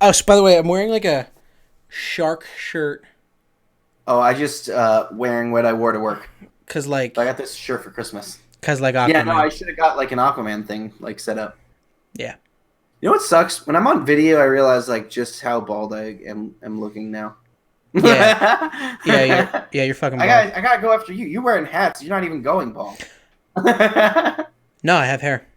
Oh, so by the way, I'm wearing like a shark shirt. Oh, I just wearing what I wore to work. Cause like, So I got this shirt for Christmas. Aquaman. Yeah, no, I should have got like an Aquaman thing like set up. Yeah. You know what sucks? When I'm on video, I realize like just how bald I am looking now. Yeah. You're fucking bald. I gotta go after you. You're wearing hats. You're not even going bald. No, I have hair.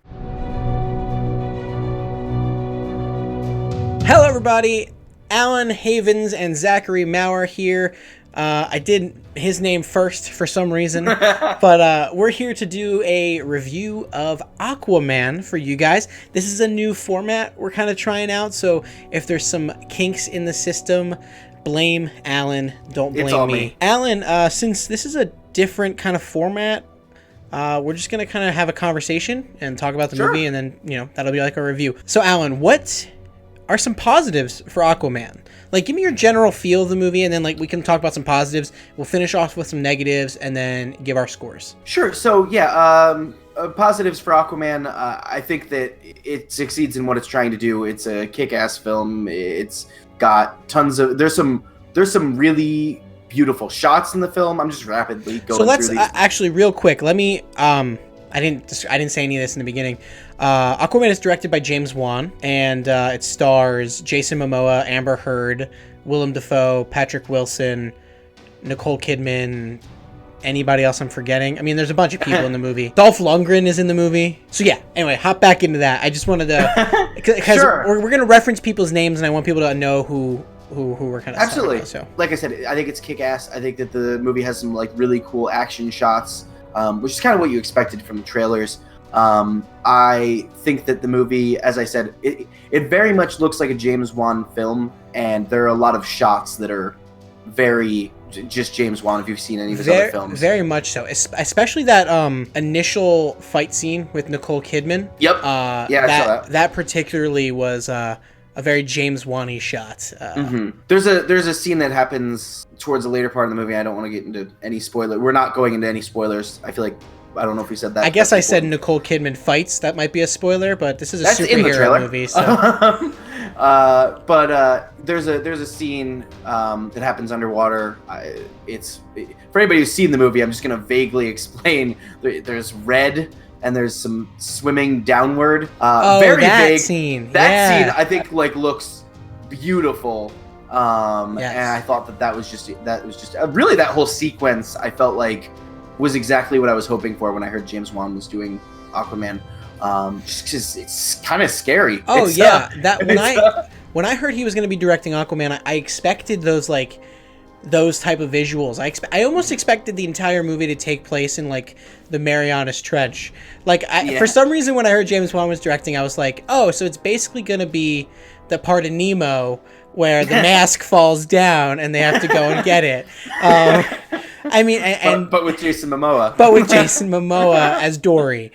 Hello, everybody. Alan Havens and Zachary Mourar here. I did his name first for some reason, but we're here to do a review of Aquaman for you guys. This is a new format we're kind of trying out, so if there's some kinks in the system, blame Alan, don't blame me. Alan, since this is a different kind of format, we're just going to kind of have a conversation and talk about the movie, and then, that'll be like a review. So, Alan, what are some positives for Aquaman? Like, give me your general feel of the movie, and then, like, we can talk about some positives. We'll finish off with some negatives, and then give our scores. Sure. So, yeah, positives for Aquaman. I think that it succeeds in what it's trying to do. It's a kick-ass film. It's got tons of... There's some really beautiful shots in the film. I'm just rapidly going through these. So let's actually, real quick, let me... I didn't say any of this in the beginning. Aquaman is directed by James Wan, and it stars Jason Momoa, Amber Heard, Willem Dafoe, Patrick Wilson, Nicole Kidman, anybody else I'm forgetting. I mean, there's a bunch of people in the movie. Dolph Lundgren is in the movie. So yeah, anyway, hop back into that. I just wanted to... Because we're going to reference people's names, and I want people to know who we're kind of... Absolutely. About, so. Like I said, I think it's kick-ass. I think that the movie has some like really cool action shots, which is kind of what you expected from the trailers. I think that the movie, as I said, it very much looks like a James Wan film, and there are a lot of shots that are very just James Wan if you've seen any of his other films. Very much so, especially that initial fight scene with Nicole Kidman. Yep. I saw that. That particularly was a very James Wan-y shot. There's a scene that happens towards the later part of the movie. I don't want to get into any spoiler. We're not going into any spoilers. I feel like, I don't know if we said that. I guess I said Nicole Kidman fights. That might be a spoiler, but this is a superhero movie. So. But there's a scene that happens underwater. For anybody who's seen the movie, I'm just gonna vaguely explain. There's red. And there's some swimming downward. Very vague. Scene. That scene, I think, like looks beautiful. And I thought that was just really that whole sequence. I felt like was exactly what I was hoping for when I heard James Wan was doing Aquaman. Just because it's kind of scary. Oh, when I heard he was going to be directing Aquaman, I expected those type of visuals. I almost expected the entire movie to take place in like the Marianas Trench. For some reason, when I heard James Wan was directing, I was like, oh, so it's basically going to be the part of Nemo where the mask falls down and they have to go and get it. I mean, but with Jason Momoa. But with Jason Momoa as Dory.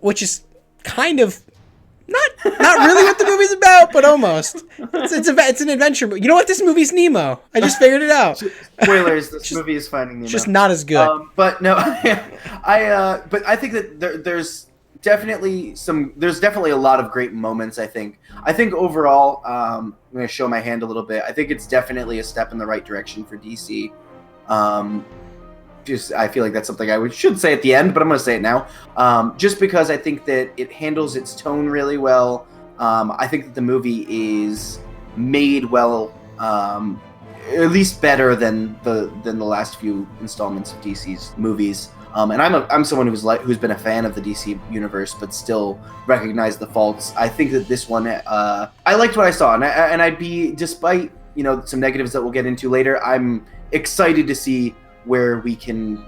Which is kind of not really what the movie's about, but almost. It's an adventure movie. You know what? This movie's Nemo. I just figured it out. Spoilers: this movie is Finding Nemo. Just not as good. But no, but I think that there's definitely a lot of great moments. I think overall, I'm going to show my hand a little bit. I think it's definitely a step in the right direction for DC. I feel like that's something I should say at the end, but I'm going to say it now. Just because I think that it handles its tone really well. I think that the movie is made well, at least better than the last few installments of DC's movies. And I'm someone who's been a fan of the DC universe, but still recognize the faults. I think that this one, I liked what I saw, and I'd be, despite some negatives that we'll get into later, I'm excited to see where we can,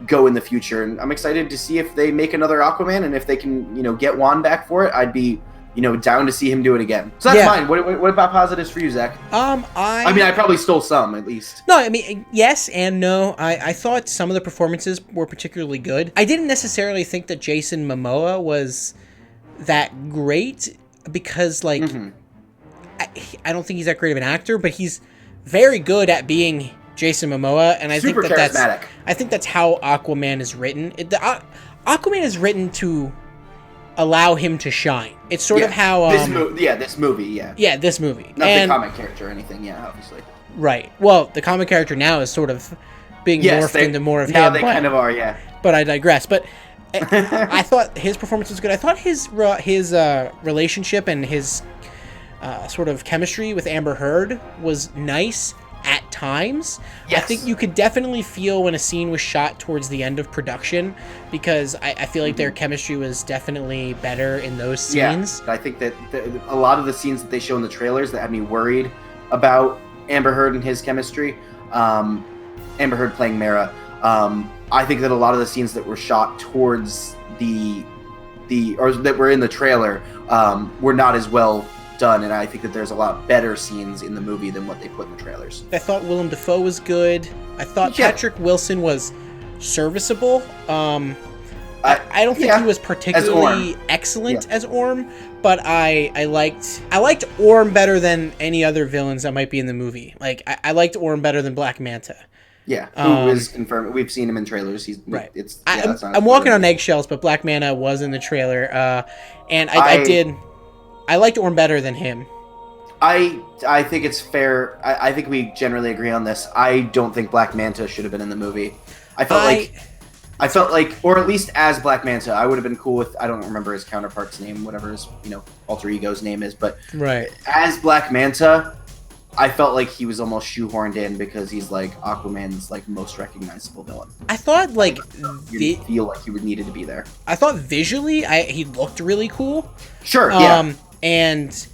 go in the future. And I'm excited to see if they make another Aquaman, and if they can, get Wan back for it. I'd be, down to see him do it again. So that's fine. What about positives for you, Zach? I probably stole some, at least. No, I mean, yes and no. I thought some of the performances were particularly good. I didn't necessarily think that Jason Momoa was that great, because, I don't think he's that great of an actor, but he's very good at being Jason Momoa, and I think that's how Aquaman is written. Aquaman is written to allow him to shine. It's sort of how this movie. Yeah, this movie. Not the comic character or anything. Yeah, obviously. Right. Well, the comic character now is sort of being morphed into more of him. Now they kind of are, yeah. But I digress. But I thought his performance was good. I thought his relationship and his sort of chemistry with Amber Heard was nice at times. Yes. I think you could definitely feel when a scene was shot towards the end of production, because I feel like their chemistry was definitely better in those scenes. Yeah, I think that a lot of the scenes that they show in the trailers that had me worried about Amber Heard and his chemistry, Amber Heard playing Mara, I think that a lot of the scenes that were shot towards or that were in the trailer were not as well done, and I think that there's a lot better scenes in the movie than what they put in the trailers. I thought Willem Dafoe was good. I thought Patrick Wilson was serviceable. I don't think he was particularly excellent as Orm, but I liked Orm better than any other villains that might be in the movie. Like I liked Orm better than Black Manta. Yeah, who is confirmed? We've seen him in trailers. He's right. I'm walking on eggshells, but Black Manta was in the trailer, and I liked Orm better than him. I think it's fair. I think we generally agree on this. I don't think Black Manta should have been in the movie. I felt like, or at least as Black Manta, I would have been cool with. I don't remember his counterpart's name, whatever his alter ego's name is, but as Black Manta, I felt like he was almost shoehorned in because he's like Aquaman's like most recognizable villain. I thought like you feel like he would needed to be there. I thought visually, he looked really cool. Sure, yeah. And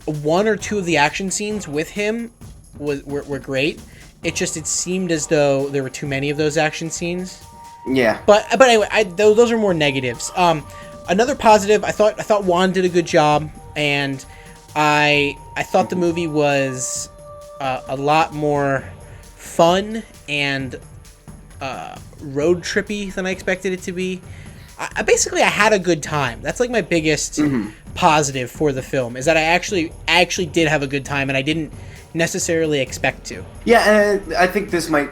one or two of the action scenes with him were great. It seemed as though there were too many of those action scenes. Yeah. But anyway, those are more negatives. Another positive, I thought Juan did a good job, and I thought the movie was a lot more fun and road trippy than I expected it to be. I had a good time. That's like my biggest positive for the film, is that I actually did have a good time, and I didn't necessarily expect to. Yeah, and I think this might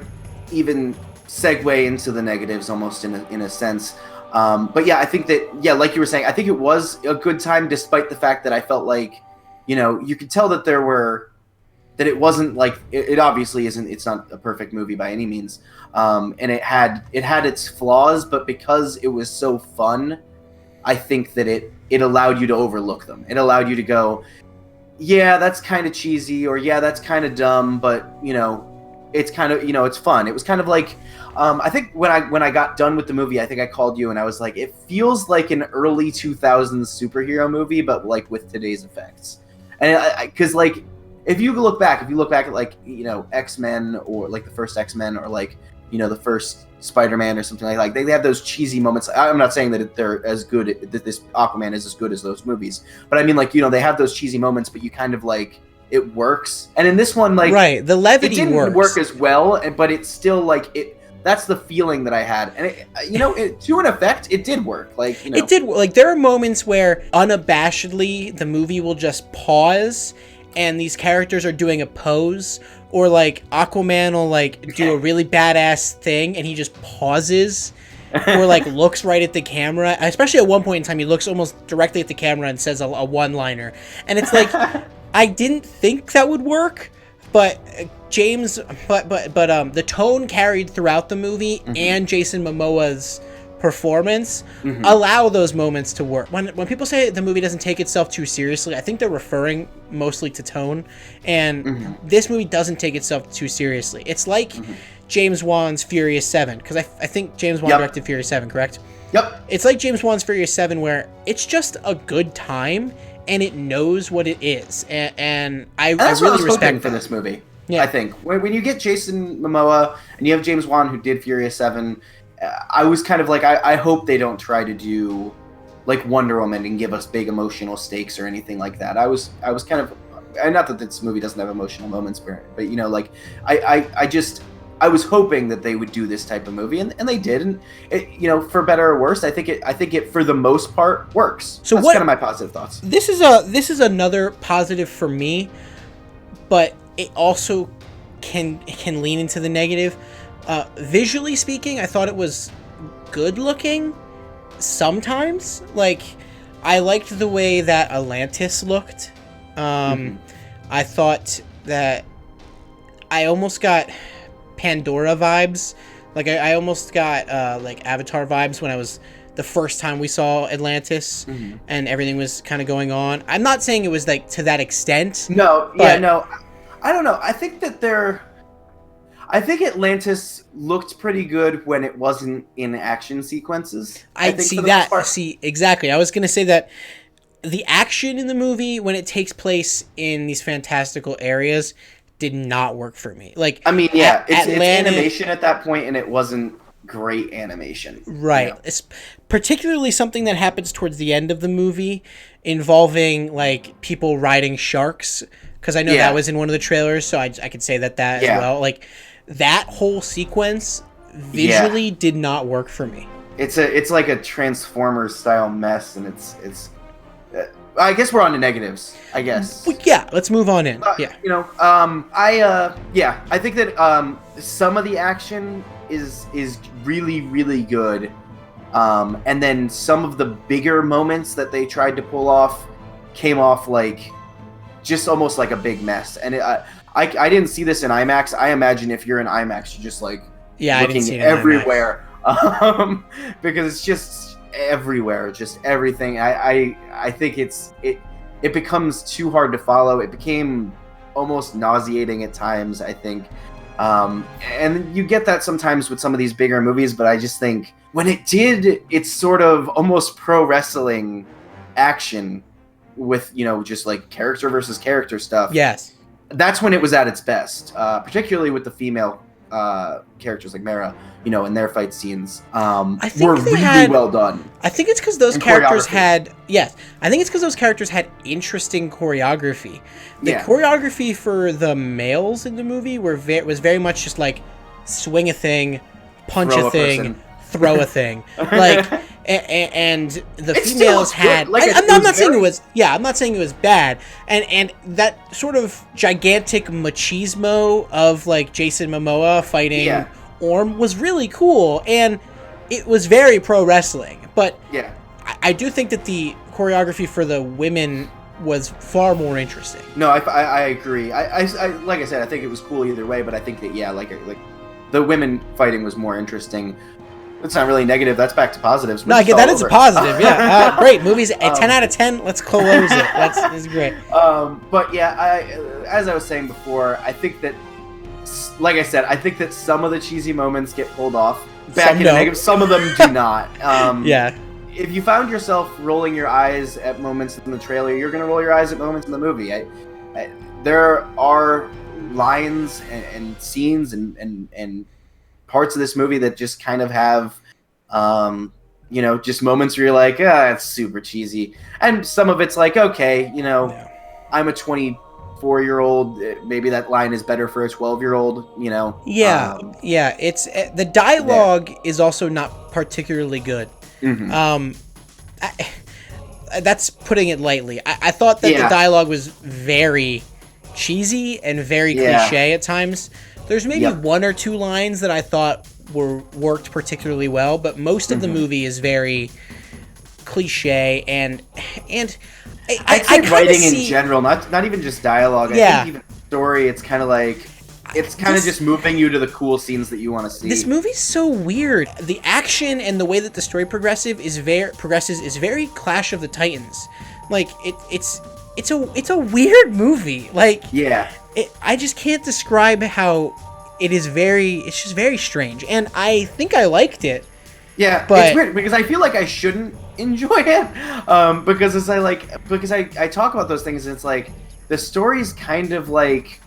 even segue into the negatives almost in a sense. But yeah, I think that, like you were saying, I think it was a good time, despite the fact that I felt like, you could tell that that it wasn't like, it obviously isn't, it's not a perfect movie by any means. And it had its flaws, but because it was so fun, I think that it allowed you to overlook them. It allowed you to go, yeah, that's kind of cheesy, or yeah, that's kind of dumb, but it's kind of, it's fun. It was kind of like, I think when I got done with the movie, I think I called you and I was like, it feels like an early 2000s superhero movie, but like with today's effects. And because like, if you look back at like, X-Men, or like the first X-Men, or like, the first Spider-Man or something like they have those cheesy moments. I'm not saying that they're as good, that this Aquaman is as good as those movies, but I mean, like, they have those cheesy moments, but you kind of like, it works. And in this one, like, right, the levity it didn't works. work as well, but it's still like that's the feeling that I had, and to an effect, it did work. Like, it did. Like, there are moments where unabashedly the movie will just pause, and these characters are doing a pose, or like Aquaman will like do a really badass thing, and he just pauses, or like looks right at the camera. Especially at one point in time, he looks almost directly at the camera and says a one-liner, and it's like, I didn't think that would work. But the tone carried throughout the movie, and Jason Momoa's performance allow those moments to work. When people say the movie doesn't take itself too seriously, I think they're referring mostly to tone, and this movie doesn't take itself too seriously. It's like James Wan's Furious 7, because I think James Wan directed Furious 7, correct? Yep. It's like James Wan's Furious 7, where it's just a good time, and it knows what it is, and I really respect for this movie. Yeah. I think when you get Jason Momoa and you have James Wan, who did Furious 7, I was kind of like, I hope they don't try to do like Wonder Woman and give us big emotional stakes or anything like that. I was kind of, not that this movie doesn't have emotional moments, but like I was hoping that they would do this type of movie, and they did, and it, for better or worse, I think it for the most part works. So that's kind of my positive thoughts. This is another positive for me, but it also can lean into the negative. Visually speaking, I thought it was good looking sometimes. Like, I liked the way that Atlantis looked. I thought that I almost got Pandora vibes. Like I almost got like Avatar vibes when I was the first time we saw Atlantis and everything was kind of going on. I'm not saying it was like to that extent. No, no. I don't know. I think Atlantis looked pretty good when it wasn't in action sequences. I see that. See, exactly. I was going to say that the action in the movie when it takes place in these fantastical areas did not work for me. Like, I mean, yeah, it's animation at that point, and it wasn't great animation. Right. You know? It's particularly something that happens towards the end of the movie involving like people riding sharks, because I know that was in one of the trailers, so I could say that as well. Like, that whole sequence visually did not work for me. It's like a Transformers style mess, and it's I guess we're on to negatives, I guess. Yeah, let's move on in. You know, I think that some of the action is really, really good. And then some of the bigger moments that they tried to pull off came off like just almost like a big mess. And I didn't see this in IMAX. I imagine if you're in IMAX, you're just like looking everywhere. Because it's just everywhere, just everything. I think it becomes too hard to follow. It became almost nauseating at times, I think. And you get that sometimes with some of these bigger movies, but I just think when it did, it's sort of almost pro wrestling action with, you know, just like character versus character stuff. Yes. That's when it was at its best, particularly with the female characters like Mourar, you know, in their fight scenes were really well done. I think it's because those characters had interesting choreography. The choreography for the males in the movie was very much just like swing a thing, punch a thing, throw a thing. Like and the females had I'm not saying it was bad. And that sort of gigantic machismo of like Jason Momoa fighting Orm was really cool, and it was very pro wrestling. But I do think that the choreography for the women was far more interesting. No, I agree. I like I said, I think it was cool either way, but I think that like the women fighting was more interesting. It's not really negative. That's back to positives. No, that is a positive. Yeah, great. Movies, a 10 out of 10. Let's close it. That's great. But yeah, as I was saying before, I think that, like I said, I think that some of the cheesy moments get pulled off. Back in negative, some of them do not. If you found yourself rolling your eyes at moments in the trailer, you're going to roll your eyes at moments in the movie. There are lines and scenes and parts of this movie that just kind of have, you know, just moments where you're like, it's super cheesy. And some of it's like, okay, you know, I'm a 24-year-old. Maybe that line is better for a 12-year-old, you know? It's the dialogue is also not particularly good. That's putting it lightly. I thought that the dialogue was very cheesy and very cliche at times. There's maybe one or two lines that I thought worked particularly well, but most of the movie is very cliche and I writing in general, not even just dialogue. I think even story. It's kind of like just moving you to the cool scenes that you want to see. This movie's so weird. The action and the way that the story progresses is very Clash of the Titans. Like it's a weird movie. Like I just can't describe how it's just very strange. And I think I liked it. Yeah, but it's weird because I feel like I shouldn't enjoy it. Because I talk about those things and it's like the story's kind of like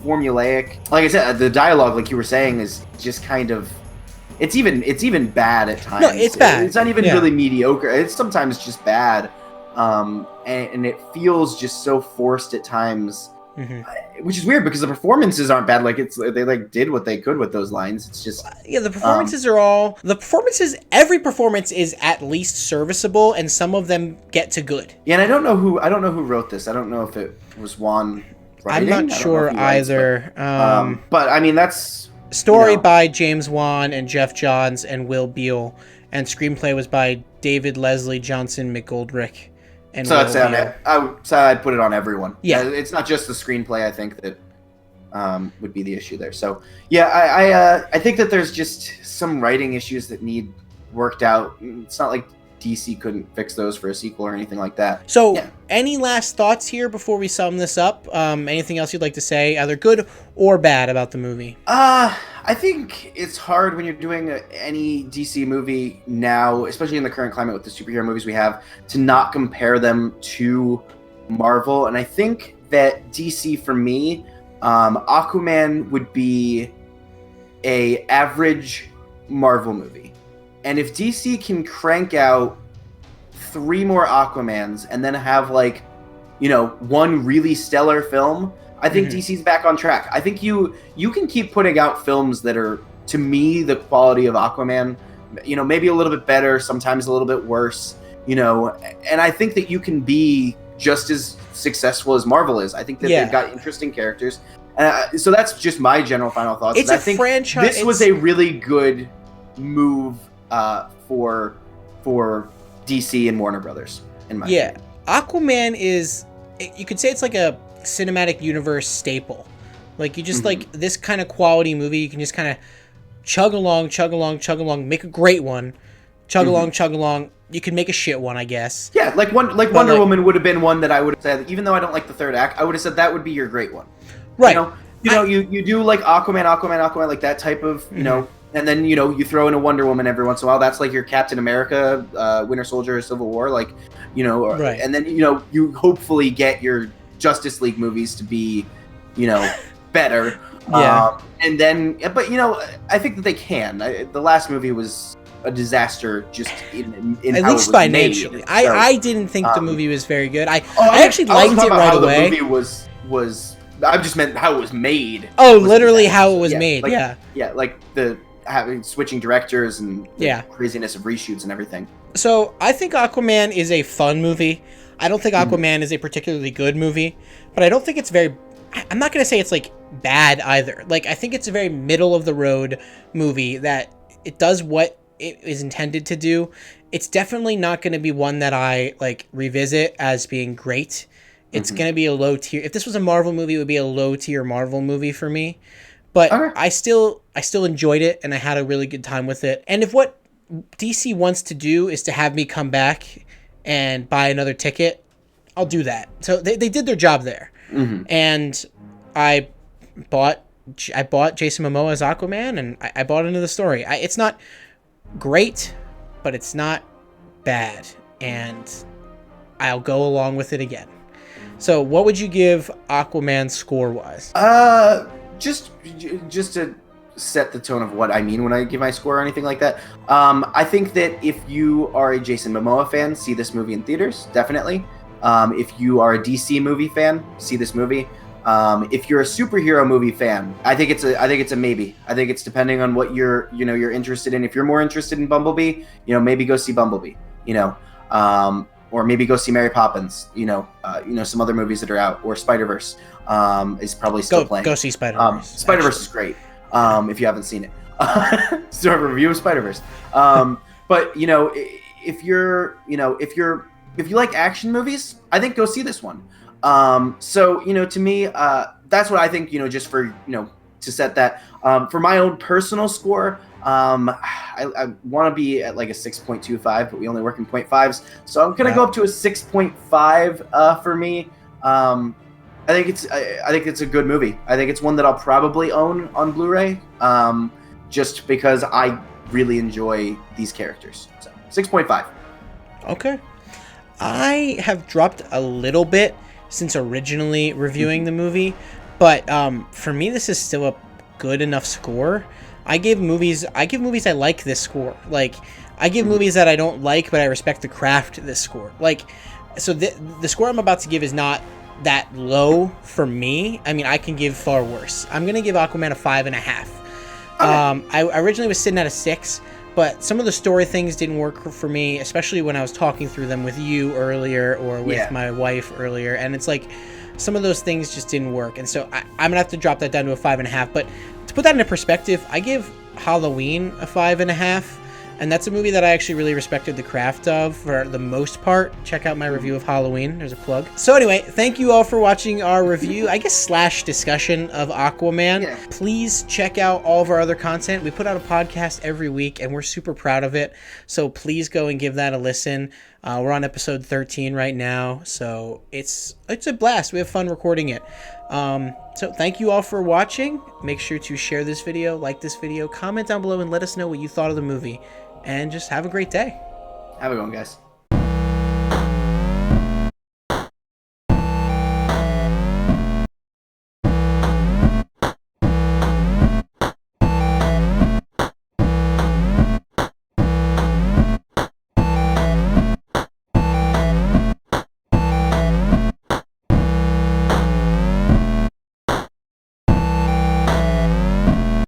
formulaic. Like I said, the dialogue, like you were saying, is just kind of it's even bad at times. No, it's bad. It's not even really mediocre. It's sometimes just bad. And it feels just so forced at times, which is weird because the performances aren't bad. Like they like did what they could with those lines. It's just the performances every performance is at least serviceable, and some of them get to good. Yeah, and I don't know who wrote this. I don't know if it was Juan writing. I'm not sure either. But I mean, that's story by James Wan and Jeff Johns and Will Beal, and screenplay was by David Leslie Johnson McGoldrick. And so that's I'd put it on everyone. Yeah, it's not just the screenplay. I think that would be the issue there. So yeah, I think that there's just some writing issues that need worked out. It's not like DC couldn't fix those for a sequel or anything like that. So, any last thoughts here before we sum this up? Anything else you'd like to say, either good or bad, about the movie? I think it's hard when you're doing any DC movie now, especially in the current climate with the superhero movies we have, to not compare them to Marvel. And I think that DC, for me, Aquaman would be a average Marvel movie. And if DC can crank out 3 more Aquamans and then have one really stellar film, I think DC's back on track. I think you can keep putting out films that are, to me, the quality of Aquaman, maybe a little bit better, sometimes a little bit worse, and I think that you can be just as successful as Marvel is. I think that they've got interesting characters. So that's just my general final thoughts. It's a franchise. This was a really good move for DC and Warner Brothers, in my opinion. Aquaman is, you could say it's like a cinematic universe staple. Like, you just like this kind of quality movie, you can just kind of chug along, make a great one, chug along. You can make a shit one, I guess. Yeah, Wonder Woman would have been one that I would have said, even though I don't like the third act, I would have said that would be your great one. Right. You do like Aquaman, like that type of, and then, you throw in a Wonder Woman every once in a while. That's like your Captain America, Winter Soldier, Civil War, right. And then, you hopefully get your Justice League movies to be, better. And then, but, I think that they can. The last movie was a disaster just in at how least it was financially. made. I didn't think the movie was very good. I actually liked it right away. The movie was I just meant how it was made. Oh, literally how it was made. Like the switching directors and the craziness of reshoots and everything. So I think Aquaman is a fun movie. I don't think Aquaman is a particularly good movie, but I don't think it's very, I'm not going to say it's like bad either. Like, I think it's a very middle of the road movie that it does what it is intended to do. It's definitely not going to be one that I like revisit as being great. It's going to be a low tier. If this was a Marvel movie, it would be a low tier Marvel movie for me. But I still enjoyed it, and I had a really good time with it. And if what DC wants to do is to have me come back and buy another ticket, I'll do that. So they did their job there. And I bought Jason Momoa as Aquaman, and I bought into the story. It's not great, but it's not bad, and I'll go along with it again. So what would you give Aquaman score-wise? Just to set the tone of what I mean when I give my score or anything like that. I think that if you are a Jason Momoa fan, see this movie in theaters, definitely. If you are a DC movie fan, see this movie. If you're a superhero movie fan, I think it's a maybe. I think it's depending on what you're interested in. If you're more interested in Bumblebee, maybe go see Bumblebee. Or maybe go see Mary Poppins. Some other movies that are out, or Spider-Verse is probably still playing. Go see Spider-Verse. Spider-Verse is great. If you haven't seen it, so a review of Spider-Verse. But if you like action movies, I think go see this one. To me, that's what I think. Just for to set that. For my own personal score, I want to be at like a 6.25, but we only work in 0.5s, so I'm gonna go up to a 6.5 for me. I think it's a good movie. I think it's one that I'll probably own on Blu-ray, just because I really enjoy these characters. So 6.5. Okay, I have dropped a little bit since originally reviewing the movie, but for me, this is still a good enough score. I give movies I like this score. Like, I give movies that I don't like, but I respect the craft this score. Like, so the score I'm about to give is not that low for me. I mean, I can give far worse. I'm going to give Aquaman a 5.5. I originally was sitting at a 6, but some of the story things didn't work for me, especially when I was talking through them with you earlier or with my wife earlier. And it's like, some of those things just didn't work. And so I'm going to have to drop that down to a 5.5. But to put that into perspective, I give Halloween a 5.5. And that's a movie that I actually really respected the craft of for the most part. Check out my review of Halloween. There's a plug. So anyway, thank you all for watching our review, I guess / discussion of Aquaman. Yeah. Please check out all of our other content. We put out a podcast every week, and we're super proud of it. So please go and give that a listen. We're on episode 13 right now, so it's a blast. We have fun recording it. So thank you all for watching. Make sure to share this video, like this video, comment down below, and let us know what you thought of the movie. And just have a great day. Have a good one, guys.